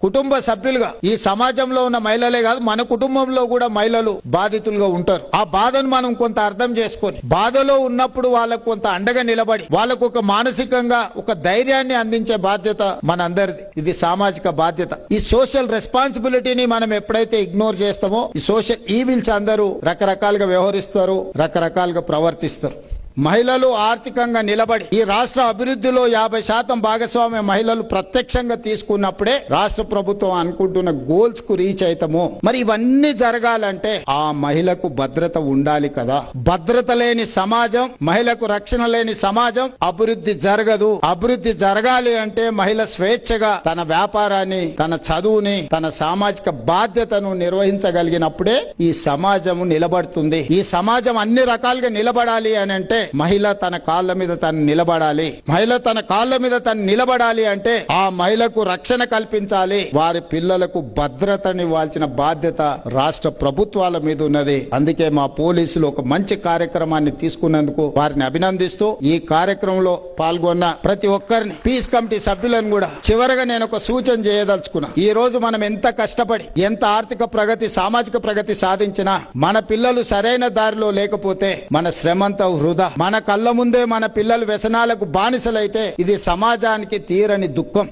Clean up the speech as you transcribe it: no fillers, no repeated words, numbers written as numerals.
కుటుంబ సభ్యులుగా ఈ సమాజంలో ఉన్న మహిళలే కాదు, మన కుటుంబంలో కూడా మహిళలు బాధితులుగా ఉంటారు. ఆ బాధను మనం కొంత అర్థం చేసుకొని, బాధలో ఉన్నప్పుడు వాళ్ళకు కొంత అండగా నిలబడి, వాళ్ళకు ఒక మానసికంగా ఒక ధైర్యాన్ని అందించే బాధ్యత మనందరిది. ఇది సామాజిక బాధ్యత. ఈ సోషల్ రెస్పాన్సిబిలిటీని మనం ఎప్పుడైతే ఇగ్నోర్ చేస్తామో, ఈ సోషల్ ఈవిల్స్ అందరూ రకరకాలుగా వ్యవహరిస్తారు, రకరకాలుగా ప్రవర్తిస్తారు. మహిళలు ఆర్థికంగా నిలబడి ఈ రాష్ట్ర అభివృద్ధిలో 50% భాగస్వామ్య మహిళలు ప్రత్యక్షంగా తీసుకున్నప్పుడే రాష్ట్ర ప్రభుత్వం అనుకుంటున్న గోల్స్ కు రీచ్ అవుతాము. మరి ఇవన్నీ జరగాలంటే ఆ మహిళకు భద్రత ఉండాలి కదా. భద్రత లేని సమాజం, మహిళకు రక్షణ లేని సమాజం అభివృద్ధి జరగదు. అభివృద్ధి జరగాలి అంటే మహిళ స్వేచ్ఛగా తన వ్యాపారాన్ని, తన చదువుని, తన సామాజిక బాధ్యతను నిర్వహించగలిగినప్పుడే ఈ సమాజం నిలబడుతుంది. ఈ సమాజం అన్ని రకాలుగా నిలబడాలి అని అంటే మహిళ తన కాళ్ళ మీద తను నిలబడాలి. మహిళ తన కాళ్ళ మీద తను నిలబడాలి అంటే ఆ మహిళకు రక్షణ కల్పించాలి. వారి పిల్లలకు భద్రతనివ్వాల్సిన బాధ్యత రాష్ట్ర ప్రభుత్వాల మీద ఉన్నది. అందుకే మా పోలీసులు ఒక మంచి కార్యక్రమాన్ని తీసుకున్నందుకు వారిని అభినందిస్తూ, ఈ కార్యక్రమంలో పాల్గొన్న ప్రతి ఒక్కరిని, పీస్ కమిటీ సభ్యులను కూడా చివరగా నేను ఒక సూచన చేయదలుచుకున్నా. ఈ రోజు మనం ఎంత కష్టపడి, ఎంత ఆర్థిక ప్రగతి, సామాజిక ప్రగతి సాధించినా మన పిల్లలు సరైన దారిలో లేకపోతే మన శ్రమంతా వృధా. మన కళ్ళ ముందే మన పిల్లలు వ్యసనాలకు బానిసలైతే ఇది సమాజానికి తీరని దుఃఖం.